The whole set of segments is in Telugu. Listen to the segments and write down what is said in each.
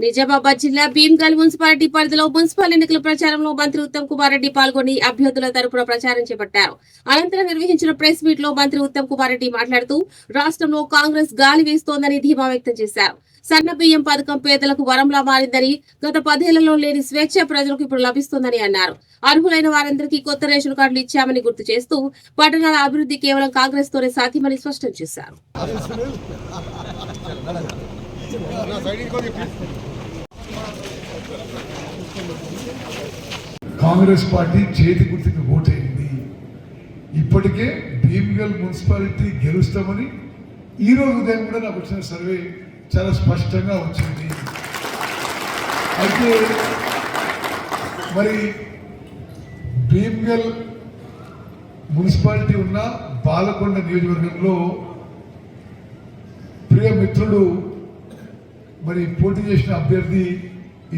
నిజామాబాద్ జిల్లా భీమ్గల్ మున్సిపాలిటీ పరిధిలో మున్సిపల్ ఎన్నికల ప్రచారంలో మంత్రి ఉత్తమ్ కుమార్ రెడ్డి పాల్గొని అభ్యర్థుల తరపున ప్రచారం చేపట్టారు. అనంతరం నిర్వహించిన ప్రెస్ మీట్ లో మంత్రి ఉత్తమ్ కుమార్ రెడ్డి మాట్లాడుతూ రాష్ట్రంలో కాంగ్రెస్ గాలి వీస్తోందని ధీమా వ్యక్తం చేశారు. సన్న బియ్యం పథకం పేదలకు వరంలా మారిందని, గత 10 ఏళ్లలో లేని స్వేచ్ఛ ప్రజలకు ఇప్పుడు లభిస్తోందని అన్నారు. అర్హులైన వారందరికీ కొత్త రేషన్ కార్డులు ఇచ్చామని గుర్తు చేస్తూ పట్టణాల అభివృద్ధి కేవలం కాంగ్రెస్ తోనే సాధ్యమని స్పష్టం చేశారు. కాంగ్రెస్ పార్టీ చేతి గుర్తుకు ఓటైంది. ఇప్పటికే భీమ్గల్ మున్సిపాలిటీ గెలుస్తామని ఈ రోజు ఉదయం కూడా నాకు వచ్చిన సర్వే చాలా స్పష్టంగా వచ్చింది. అయితే మరి భీమ్గల్ మున్సిపాలిటీ ఉన్న బాలకొండ నియోజకవర్గంలో ప్రియ మిత్రుడు మరి పోటీ చేసిన అభ్యర్థి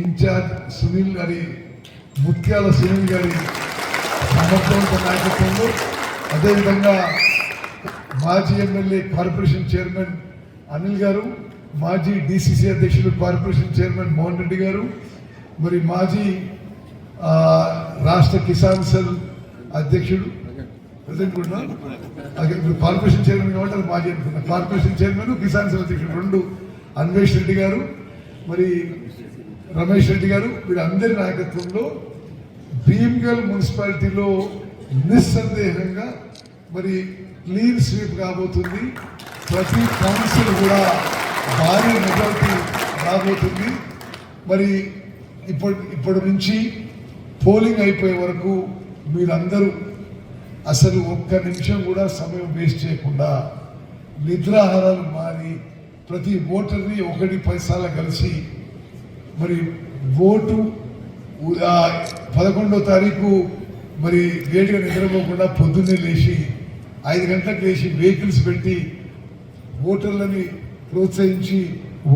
ఇన్ఛార్జ్ సునీల్ గారి ముత్యాల సునీల్ గారి సమర్థవంత నాయకత్వంలో, అదేవిధంగా మాజీ ఎమ్మెల్యే కార్పొరేషన్ చైర్మన్ అనిల్ గారు, మాజీ డిసిసి అధ్యక్షుడు కార్పొరేషన్ చైర్మన్ మోహన్ రెడ్డి గారు, మరి మాజీ రాష్ట్ర కిసాన్ సెల్ అధ్యక్షుడు ప్రజెంట్ కూడా కార్పొరేషన్ చైర్మన్ కాబట్టి అది మాజీ అనుకున్నా, కార్పొరేషన్ చైర్మన్ కిసాన్ సెల్ అధ్యక్షుడు రెండు అన్వేష్ రెడ్డి గారు, మరి రమేష్ రెడ్డి గారు, వీరందరి నాయకత్వంలో భీమ్గల్ మున్సిపాలిటీలో నిస్సందేహంగా మరి క్లీన్ స్వీప్ కాబోతుంది. ప్రతి కౌన్సిల్ కూడా భారీ మెజారిటీ రాబోతుంది. మరి ఇప్పటి నుంచి పోలింగ్ అయిపోయే వరకు మీరందరూ అసలు ఒక్క నిమిషం కూడా సమయం వేస్ట్ చేయకుండా నిద్రాహారాలు మారి ప్రతి ఓటర్ని 1 పైసాల కలిసి మరి ఓటు 11వ తారీఖు మరి లేటుగా నిద్రపోకుండా పొద్దున్నే లేచి 5 గంటలకు లేచి వెహికల్స్ పెట్టి ఓటర్లని ప్రోత్సహించి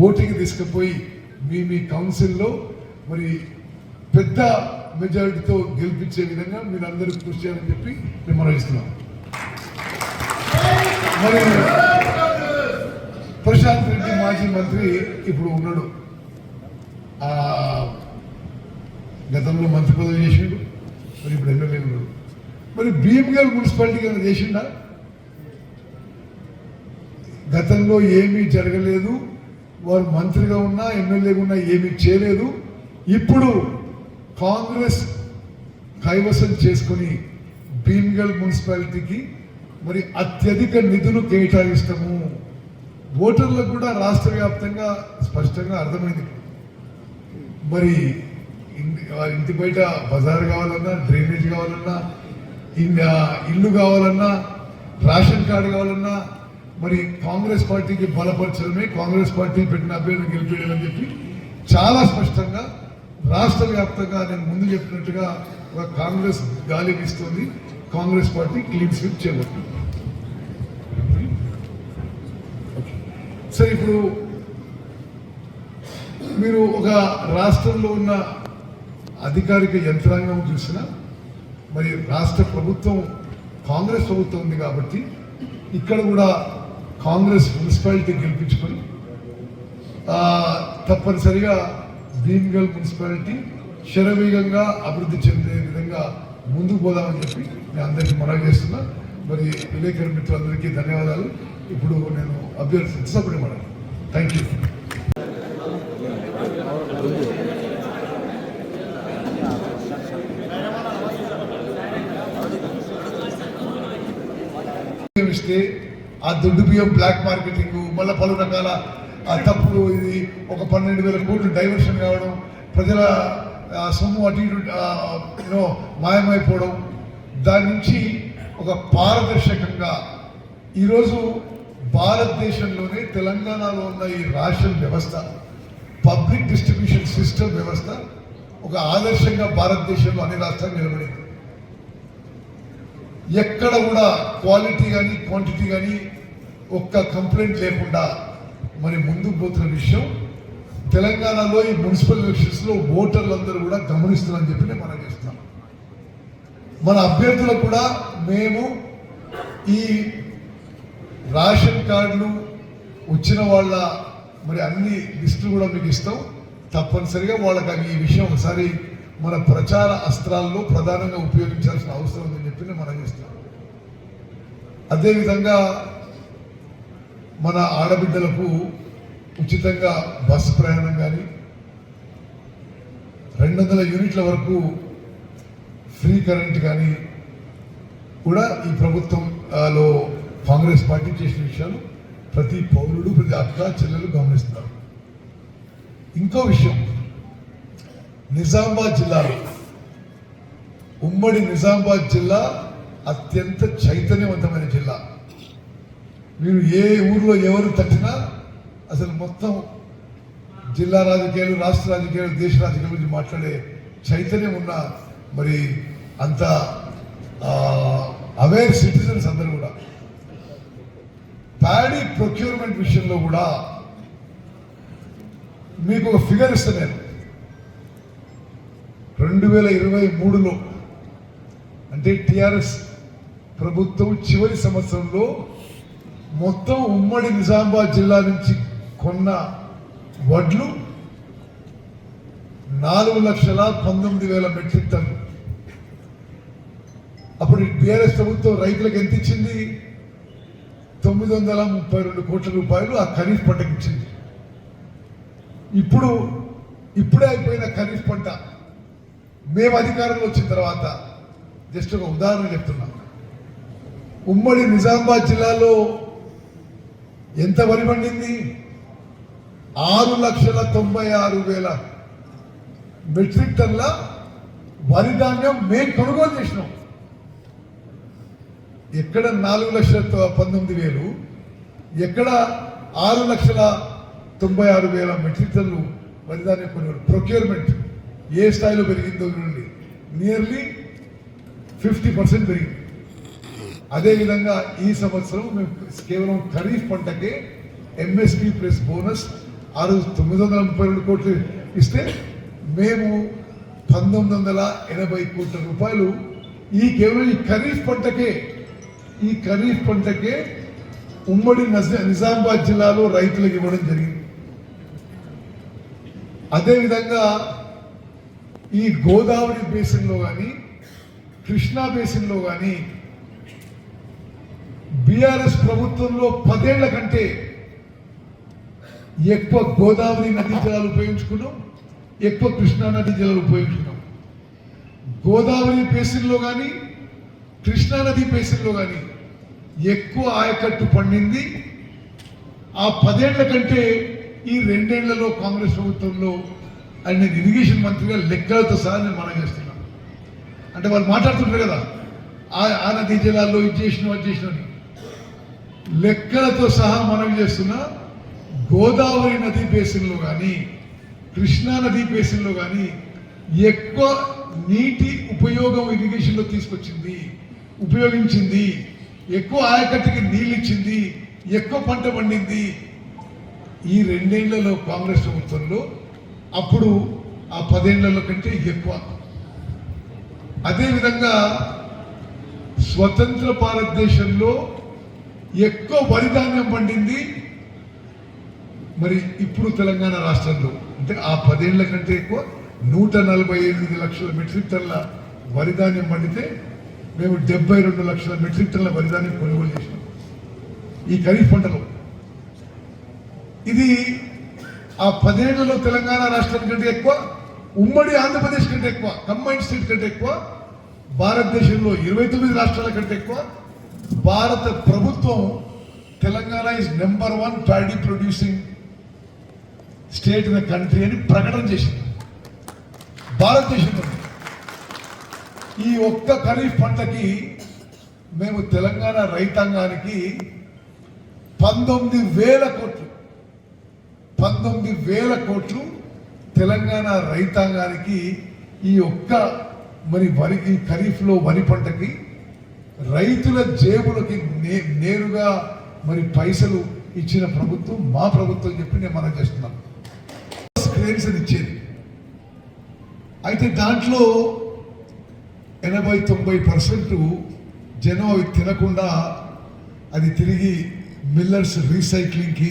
ఓటింగ్ తీసుకుపోయి మీ కౌన్సిల్లో మరి పెద్ద మెజారిటీతో గెలిపించే విధంగా మీరందరూ కృషి చేయాలని చెప్పి మేము మనవిస్తున్నాం. మరి ప్రశాంత్ రెడ్డి మాజీ మంత్రి ఇప్పుడు ఉన్నాడు, గతంలో మంత్రి పదవి చేసిండు, మరి ఇప్పుడు ఎమ్మెల్యే ఉన్నాడు. మరి భీమ్గల్ మున్సిపాలిటీకి ఏమైనా చేసిండా? గతంలో ఏమీ జరగలేదు. వారు మంత్రిగా ఉన్నా ఎమ్మెల్యేగా ఉన్నా ఏమీ చేయలేదు. ఇప్పుడు కాంగ్రెస్ కైవసం చేసుకొని భీమ్గల్ మున్సిపాలిటీకి మరి అత్యధిక నిధులు కేటాయిస్తాము. ఓటర్లకు కూడా రాష్ట్ర వ్యాప్తంగా స్పష్టంగా అర్థమైంది. మరి ఇంటి బయట బజార్ కావాలన్నా, డ్రైనేజ్ కావాలన్నా, ఇల్లు కావాలన్నా, రేషన్ కార్డు కావాలన్నా మరి కాంగ్రెస్ పార్టీకి బలపరచడమే, కాంగ్రెస్ పార్టీ పెట్టిన అభ్యర్థిని గెలిపేయడం అని చెప్పి చాలా స్పష్టంగా రాష్ట్ర వ్యాప్తంగా నేను ముందు చెప్పినట్టుగా ఒక కాంగ్రెస్ గాలి వీస్తుంది. కాంగ్రెస్ పార్టీ క్లీన్ స్వీప్ చేయబోతుంది. సరే, ఇప్పుడు మీరు ఒక రాష్ట్రంలో ఉన్న అధికారిక యంత్రాంగం చూసినా మరి రాష్ట్ర ప్రభుత్వం కాంగ్రెస్ ప్రభుత్వం ఉంది కాబట్టి ఇక్కడ కూడా కాంగ్రెస్ మున్సిపాలిటీ గెలిపించుకొని తప్పనిసరిగా భీమ్గల్ మున్సిపాలిటీ శరవేగంగా అభివృద్ధి చెందే విధంగా ముందుకు పోదామని చెప్పి నేను అందరికీ మనవి చేస్తున్నా. మరి విలేకరు మిత్రులందరికీ ధన్యవాదాలు. ఇప్పుడు నేను అభ్యర్థి సభ్యుడు మనం థ్యాంక్ యూ. ఇస్తే ఆ దొడ్డు బియ్యం బ్లాక్ మార్కెటింగ్, మళ్ళీ పలు రకాల తప్పులు, ఇది ఒక 12,000 కోట్లు డైవర్షన్ కావడం, ప్రజల సొమ్ము అటు ఇటు మాయమైపోవడం, దాని నుంచి ఒక పారదర్శకంగా ఈరోజు భారతదేశంలోనే తెలంగాణలో ఉన్న ఈ రేషన్ వ్యవస్థ, పబ్లిక్ డిస్ట్రిబ్యూషన్ సిస్టమ్ వ్యవస్థ ఒక ఆదర్శంగా భారతదేశంలో అన్ని రాష్ట్రాలు నిలబడింది. ఎక్కడ కూడా క్వాలిటీ కానీ క్వాంటిటీ కానీ ఒక్క కంప్లైంట్ లేకుండా మరి ముందుకు పోతున్న విషయం తెలంగాణలో ఈ మున్సిపల్ ఎలక్షన్స్లో ఓటర్లందరూ కూడా గమనిస్తున్నారని చెప్పి నేను మనం చేస్తున్నాం. మన అభ్యర్థులకు కూడా మేము ఈ రేషన్ కార్డులు వచ్చిన వాళ్ళ మరి అన్ని లిస్టులు కూడా మీకు ఇస్తాం. తప్పనిసరిగా వాళ్ళకి అవి ఈ విషయం ఒకసారి మన ప్రచార అస్త్రాల్లో ప్రధానంగా ఉపయోగించాల్సిన అవసరం ఉందని చెప్పి నేను మనం చేస్తున్నాను. అదేవిధంగా మన ఆడబిడ్డలకు ఉచితంగా బస్సు ప్రయాణం కానీ 200 యూనిట్ల వరకు ఫ్రీ కరెంట్ కానీ కూడా ఈ ప్రభుత్వంలో కాంగ్రెస్ పార్టీ చేసిన విషయాలు ప్రతి పౌరుడు ప్రతి అక్క చెల్లెలు గమనిస్తున్నారు. ఇంకో విషయం, నిజామాబాద్ జిల్లాలో ఉమ్మడి నిజామాబాద్ జిల్లా అత్యంత చైతన్యవంతమైన జిల్లా. మీరు ఏ ఊర్లో ఎవరు తట్టినా అసలు మొత్తం జిల్లా రాజకీయాలు, రాష్ట్ర రాజకీయాలు, దేశ రాజకీయాల గురించి మాట్లాడే చైతన్యం ఉన్న మరి అంత అవేర్ సిటిజన్స్ అందరూ కూడా. ప్యాడీ ప్రొక్యూర్మెంట్ విషయంలో కూడా మీకు ఒక ఫిగర్ ఇస్తాను నేను. 2023లో అంటే టిఆర్ఎస్ ప్రభుత్వం చివరి సంవత్సరంలో మొత్తం ఉమ్మడి నిజామాబాద్ జిల్లా నుంచి కొన్న వడ్లు 4,19,000 మెట్రిక్ టన్ను. అప్పుడు టిఆర్ఎస్ ప్రభుత్వం రైతులకు ఎంత ఇచ్చింది? 932 కోట్ల రూపాయలు ఆ ఖరీఫ్ పంటకు ఇచ్చింది. ఇప్పుడే అయిపోయిన ఖరీఫ్ పంట మేము అధికారంలో వచ్చిన తర్వాత, జస్ట్ ఒక ఉదాహరణ చెప్తున్నాం, ఉమ్మడి నిజామాబాద్ జిల్లాలో ఎంత వరి పండింది? 6,96,000 మెట్రిక్ టన్ల వరి ధాన్యం మేము కొనుగోలు చేసినాం. ఎక్కడ 4,19,000, ఎక్కడ 6,96,000 మెట్రిక్ టన్లు వరి ధాన్యం కొనుగోలు. ప్రొక్యూర్మెంట్ ఏ స్థాయిలో పెరిగిందో చూడండి, నియర్లీ 50% పెరిగింది. అదేవిధంగా ఈ సంవత్సరం మేము కేవలం ఖరీఫ్ పంటకే ఎంఎస్పి ప్లస్ బోనస్ 932 కోట్లు ఇస్తే మేము 1,980 కోట్ల రూపాయలు కేవలం ఈ ఖరీఫ్ పంటకే ఉమ్మడి నిజామాబాద్ జిల్లాలో రైతులకు ఇవ్వడం జరిగింది. అదేవిధంగా ఈ గోదావరి బేసిన్లో కానీ కృష్ణా బేసిన్లో కానీ బీఆర్ఎస్ ప్రభుత్వంలో 10 ఏళ్ల కంటే ఎక్కువ గోదావరి నదీ జలాలు ఉపయోగించుకున్నాం, ఎక్కువ కృష్ణా నదీ జలాలు ఉపయోగించుకున్నాం. గోదావరి బేసిన్లో కానీ కృష్ణా నది బేసిన్లో కానీ ఎక్కువ ఆయకట్టు పండింది ఆ 10 ఏళ్ల కంటే ఈ 2 ఏళ్లలో కాంగ్రెస్ ప్రభుత్వంలో. అండ్ నేను ఇరిగేషన్ మంత్రిగా లెక్కలతో సహా నేను మనం చేస్తున్నాను. అంటే వాళ్ళు మాట్లాడుతుంటారు కదా, ఆ నదీ జలాల్లో ఇది చేసినాం అది చేసినాం, లెక్కలతో సహా మనం చేస్తున్నా. గోదావరి నదీ బేసిన్లో కానీ కృష్ణా నదీ బేసిన్లో కానీ ఎక్కువ నీటి ఉపయోగం ఇరిగేషన్లో ఉపయోగించింది, ఎక్కువ ఆయకట్టుకి నీళ్ళు ఇచ్చింది, ఎక్కువ పంట పండింది ఈ 2 ఏళ్లలో కాంగ్రెస్ ప్రభుత్వంలో. అప్పుడు ఆ 10 ఏళ్లలో కంటే ఎక్కువ. అదేవిధంగా స్వతంత్ర భారతదేశంలో ఎక్కువ వరి ధాన్యం పండింది మరి ఇప్పుడు తెలంగాణ రాష్ట్రంలో. అంటే ఆ 10 ఏళ్ల కంటే ఎక్కువ 148 లక్షల మెట్రిక్ టన్ల వరి ధాన్యం పండితే మేము 72 లక్షల మెట్రిక్ టన్ల వరి ధాన్యం కొనుగోలు చేసినాం ఈ ఖరీఫ్ పంటలో. ఇది ఆ 10 ఏళ్లలో తెలంగాణ రాష్ట్రం కంటే ఎక్కువ, ఉమ్మడి ఆంధ్రప్రదేశ్ కంటే ఎక్కువ, కంబైన్డ్ స్టేట్ కంటే ఎక్కువ, భారతదేశంలో 29 రాష్ట్రాల కంటే ఎక్కువ. భారత ప్రభుత్వం Telangana is number 1 paddy producing state in the country అని ప్రకటన చేసింది భారతదేశంలో. ఈ ఒక్క ఖరీఫ్ పంటకి మేము తెలంగాణ రైతాంగానికి 19,000 కోట్లు తెలంగాణ రైతాంగానికి ఈ ఒక్క మరి ఈ ఖరీఫ్లో వరి పంటకి రైతుల జేబులకి నేరుగా మరి పైసలు ఇచ్చిన ప్రభుత్వం మా ప్రభుత్వం చెప్పి నేను మనం చేస్తున్నాను. క్రెడిట్స్ అని ఇచ్చేది. అయితే దాంట్లో 80-90% జనం అవి తినకుండా అది తిరిగి మిల్లర్స్ రీసైక్లింగ్కి,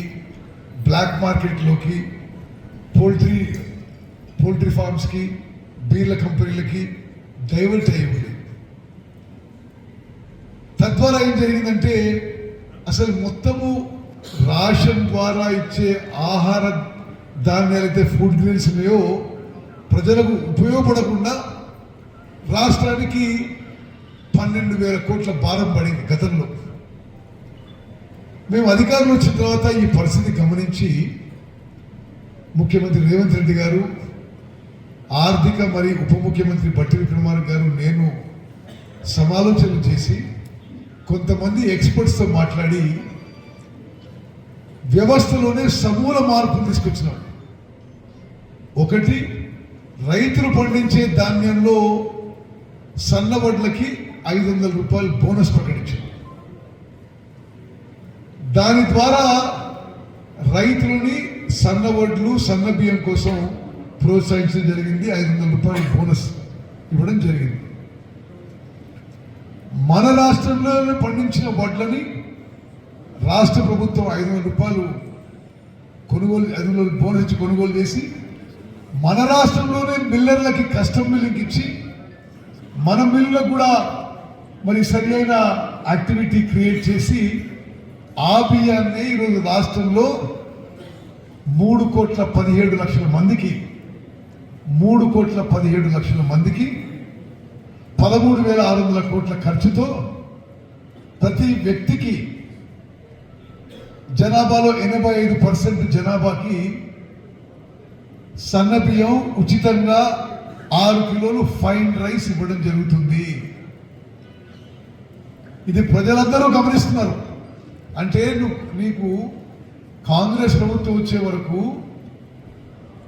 బ్లాక్ మార్కెట్లోకి, పోల్ట్రీ పోల్ట్రీ ఫార్మ్స్కి, బీర్ల కంపెనీలకి డైవర్ట్ అయ్యి ఉంది. తద్వారా ఏం జరిగిందంటే అసలు మొత్తము రేషన్ ద్వారా ఇచ్చే ఆహార ధాన్యాలు అయితే ఫుడ్ గ్రెయిన్స్ ఉన్నాయో ప్రజలకు ఉపయోగపడకుండా రాష్ట్రానికి 12,000 కోట్ల భారం పడింది గతంలో. మేము అధికారంలో వచ్చిన తర్వాత ఈ పరిస్థితి గమనించి ముఖ్యమంత్రి రేవంత్ రెడ్డి గారు, ఆర్థిక మరియు ఉప ముఖ్యమంత్రి బట్టి విక్రమార్క గారు, నేను సమాలోచనలు చేసి కొంతమంది ఎక్స్పర్ట్స్తో మాట్లాడి వ్యవస్థలోనే సమూల మార్పులు తీసుకొచ్చినాం. ఒకటి, రైతులు పండించే ధాన్యంలో సన్నవడ్లకి 500 రూపాయలు బోనస్ ప్రకటించారు. దాని ద్వారా రైతులని సన్నవడ్లు, సన్న బియ్యం కోసం ప్రోత్సహించడం జరిగింది. 500 రూపాయలు బోనస్ ఇవ్వడం జరిగింది. మన రాష్ట్రంలోనే పండించిన వడ్లని రాష్ట్ర ప్రభుత్వం 500 రూపాయలు కొనుగోలు, 500 బోనస్ ఇచ్చి కొనుగోలు చేసి మన రాష్ట్రంలోనే మిల్లర్లకి కస్టమ్ మిల్లింగ్ ఇచ్చి మన మిల్లులకు కూడా మరి సరి అయిన యాక్టివిటీ క్రియేట్ చేసి ఆ బియ్యాన్ని ఈరోజు రాష్ట్రంలో 3,17,00,000 మందికి 13,17,00,000 కోట్ల ఖర్చుతో ప్రతి వ్యక్తికి జనాభాలో 85% జనాభాకి సన్న బియ్యం ఉచితంగా 6 కిలోలు ఫైన్ రైస్ ఇవ్వడం జరుగుతుంది. ఇది ప్రజలందరూ గమనిస్తున్నారు. అంటే నీకు కాంగ్రెస్ ప్రభుత్వం వచ్చే వరకు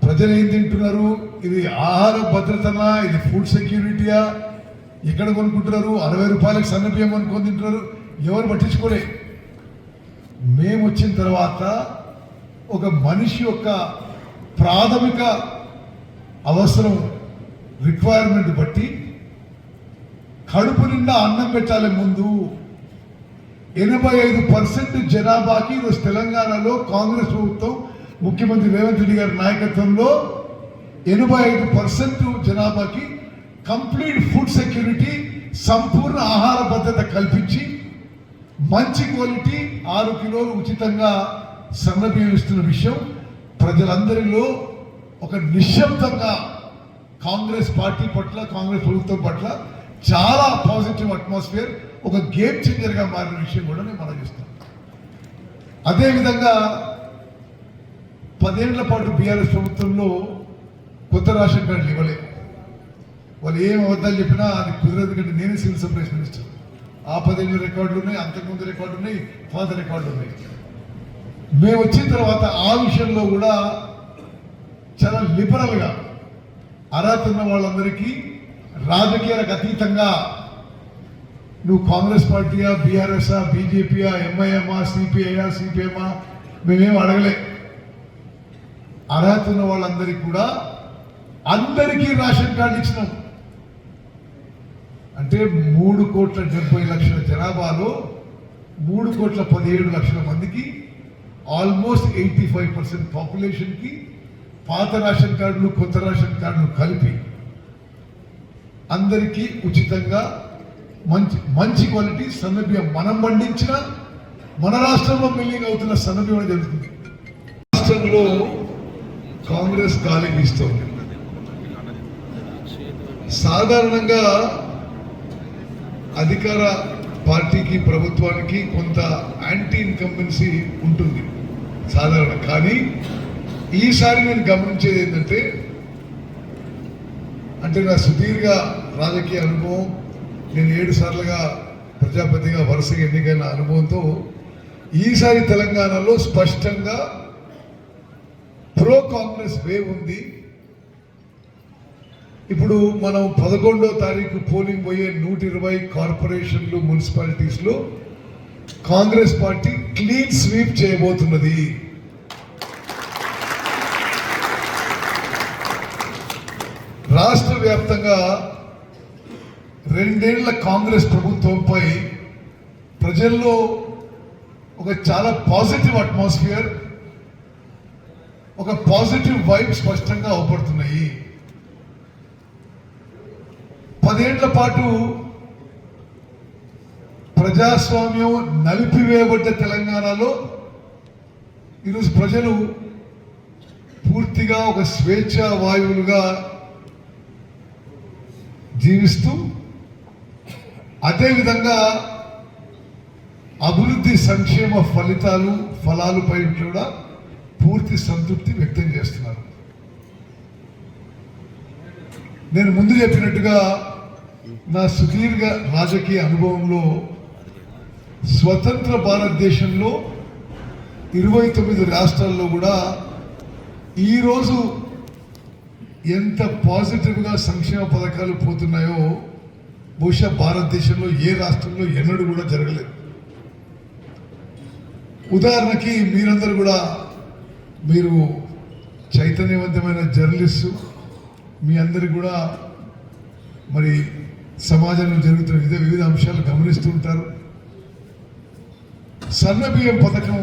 ప్రజలు ఏం తింటున్నారు, ఇది ఆహార భద్రతనా, ఇది ఫుడ్ సెక్యూరిటీయా, ఎక్కడ కొనుక్కుంటున్నారు, 60 రూపాయలకు సన్న బియ్యం కొనుక్కొని తింటున్నారు, ఎవరు పట్టించుకోలే. మేము వచ్చిన తర్వాత ఒక మనిషి యొక్క ప్రాథమిక అవసరం, రిక్వైర్మెంట్ బట్టి కడుపు నిండా అన్నం పెట్టాలి. ముందు 85% జనాభాకి ఈరోజు తెలంగాణలో కాంగ్రెస్ ప్రభుత్వం ముఖ్యమంత్రి రేవంత్ రెడ్డి గారి నాయకత్వంలో 85% జనాభాకి కంప్లీట్ ఫుడ్ సెక్యూరిటీ, సంపూర్ణ ఆహార భద్రత కల్పించి మంచి క్వాలిటీ 6 కిలోలు ఉచితంగా సన్నబియ్యం ఇస్తున్న విషయం ప్రజలందరిలో ఒక నిశ్శబ్దంగా కాంగ్రెస్ పార్టీ పట్ల, కాంగ్రెస్ ప్రభుత్వం పట్ల చాలా పాజిటివ్ అట్మాస్ఫియర్, ఒక గేమ్ చేంజర్గా మారిన విషయం కూడా నేను మనం చూస్తాను. అదేవిధంగా 10 ఏళ్ల పాటు బీఆర్ఎస్ ప్రభుత్వంలో కొత్త రేషన్ కార్డులు ఇవ్వలేదు. వాళ్ళు ఏం అబద్ధాలు చెప్పినా అది కుదరదు. కంటే నేనే సివిల్ సప్లైస్ మినిస్టర్. ఆ 10 ఏళ్ళ రికార్డులు ఉన్నాయి, అంతకుముందు రికార్డులు ఉన్నాయి, పాత రికార్డులు ఉన్నాయి. మేము వచ్చిన తర్వాత ఆ విషయంలో కూడా చాలా లిబరల్గా అర్హత ఉన్న వాళ్ళందరికీ రాజకీయాలకు అతీతంగా నువ్వు కాంగ్రెస్ పార్టీయా, బీఆర్ఎస్ఆ, బీజేపీయా, ఎంఐఎంఆ, సిపిఐయా, సిపిఎంఆ మేమేం అడగలే. అర్హత ఉన్న వాళ్ళందరికీ కూడా అందరికీ రేషన్ కార్డు ఇచ్చినాం. అంటే 3,70,00,000 జనాభాలో 3,17,00,000 మందికి ఆల్మోస్ట్ 85% పాపులేషన్కి పాత రేషన్ కార్డులు, కొత్త రేషన్ కార్డులు కలిపి అందరికీ ఉచితంగా మంచి క్వాలిటీ సన్నబియ్యం మనం పండించిన మన రాష్ట్రంలో మిల్లింగ్ అవుతున్న సన్నబియ్యం జరుగుతుంది. రాష్ట్రంలో కాంగ్రెస్ గాలి వీస్తోంది. సాధారణంగా అధికార పార్టీకి, ప్రభుత్వానికి కొంత యాంటీ ఇన్కంబెన్సీ ఉంటుంది సాధారణ. కానీ ఈసారి నేను గమనించేది ఏంటంటే, అంటే నా సుదీర్ఘ రాజకీయ అనుభవం, నేను 7 సార్లుగా ప్రజాపతిగా వరుసగా ఎన్నికైన అనుభవంతో ఈసారి తెలంగాణలో స్పష్టంగా ప్రో కాంగ్రెస్ వేవ్ ఉంది. ఇప్పుడు మనం 11వ తారీఖు పోలింగ్ పోయే 120 కార్పొరేషన్లు, మున్సిపాలిటీస్లో కాంగ్రెస్ పార్టీ క్లీన్ స్వీప్ చేయబోతున్నది. రాష్ట్ర వ్యాప్తంగా 2 ఏళ్ల కాంగ్రెస్ ప్రభుత్వంపై ప్రజల్లో ఒక చాలా పాజిటివ్ అట్మాస్ఫియర్, ఒక పాజిటివ్ వైబ్ స్పష్టంగా అవపడుతున్నాయి. 10 ఏళ్ల పాటు ప్రజాస్వామ్యం నలిపివేయబడ్డ తెలంగాణలో ఈరోజు ప్రజలు పూర్తిగా ఒక స్వేచ్ఛా వాయువులుగా జీవిస్తూ అదేవిధంగా అభివృద్ధి సంక్షేమ ఫలాలపై కూడా పూర్తి సంతృప్తి వ్యక్తం చేస్తున్నారు. నేను ముందు చెప్పినట్టుగా నా సుదీర్ఘ రాజకీయ అనుభవంలో స్వతంత్ర భారతదేశంలో 29 రాష్ట్రాల్లో కూడా ఈరోజు ఎంత పాజిటివ్గా సంక్షేమ పథకాలు పోతున్నాయో బహుశా భారతదేశంలో ఏ రాష్ట్రంలో ఎన్నడూ కూడా జరగలేదు. ఉదాహరణకి మీరందరూ కూడా మీరు చైతన్యవంతమైన జర్నలిస్టు, మీ అందరికి కూడా మరి సమాజంలో జరుగుతున్న వివిధ అంశాలు గమనిస్తూ ఉంటారు. సన్నబియ్యం పథకం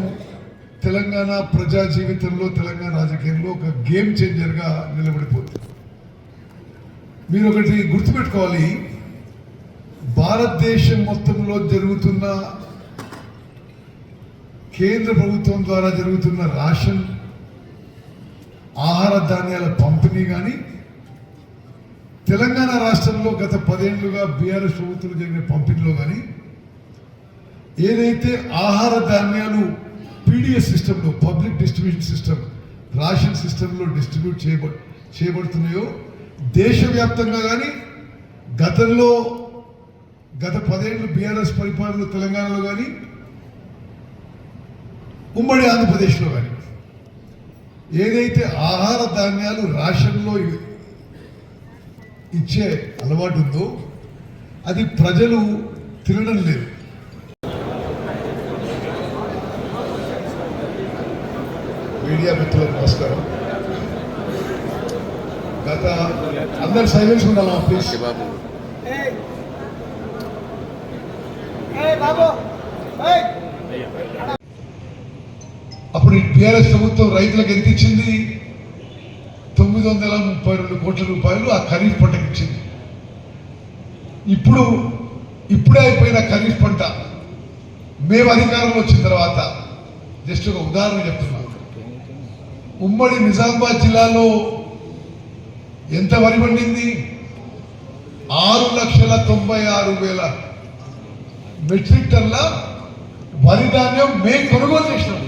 తెలంగాణ ప్రజా జీవితంలో, తెలంగాణ రాజకీయంలో ఒక గేమ్ చేంజర్గా నిలబడిపోతుంది. మీరు ఒకటి గుర్తుపెట్టుకోవాలి, భారతదేశం మొత్తంలో జరుగుతున్న కేంద్ర ప్రభుత్వం ద్వారా జరుగుతున్న రేషన్ ఆహార ధాన్యాల పంపిణీ కానీ, తెలంగాణ రాష్ట్రంలో గత 10 ఏళ్లుగా బీఆర్ఎస్ ప్రభుత్వం జరిగిన పంపిణీలో కానీ ఏదైతే ఆహార ధాన్యాలు పీడిఎస్ సిస్టంలో, పబ్లిక్ డిస్ట్రిబ్యూషన్ సిస్టమ్, రేషన్ సిస్టంలో డిస్ట్రిబ్యూట్ చేయబడుతున్నాయో దేశవ్యాప్తంగా కానీ గత 10 ఏళ్ళు బీఆర్ఎస్ పరిపాలనలో తెలంగాణలో కానీ ఉమ్మడి ఆంధ్రప్రదేశ్లో కానీ ఏదైతే ఆహార ధాన్యాలు రేషన్లో ఇచ్చే అలవాటు ఉందో అది ప్రజలు తినడం లేదు. మీడియా మిత్రులకు నమస్కారం. గత అందరు సైలెన్స్ ఉండాలి ప్లీజ్. అప్పుడు టీఆర్ఎస్ ప్రభుత్వం రైతులకు ఎంత ఇచ్చింది? 932 కోట్ల రూపాయలు ఆ ఖరీఫ్ పంటకు ఇచ్చింది. ఇప్పుడే అయిపోయిన ఖరీఫ్ పంట మేము అధికారంలో వచ్చిన తర్వాత, జస్ట్ ఒక ఉదాహరణ చెప్తున్నాను, ఉమ్మడి నిజామాబాద్ జిల్లాలో ఎంత వరి పండింది? 6,96,000 మెట్రిక్ టన్ల వరి ధాన్యం మేము కొనుగోలు చేసినాం.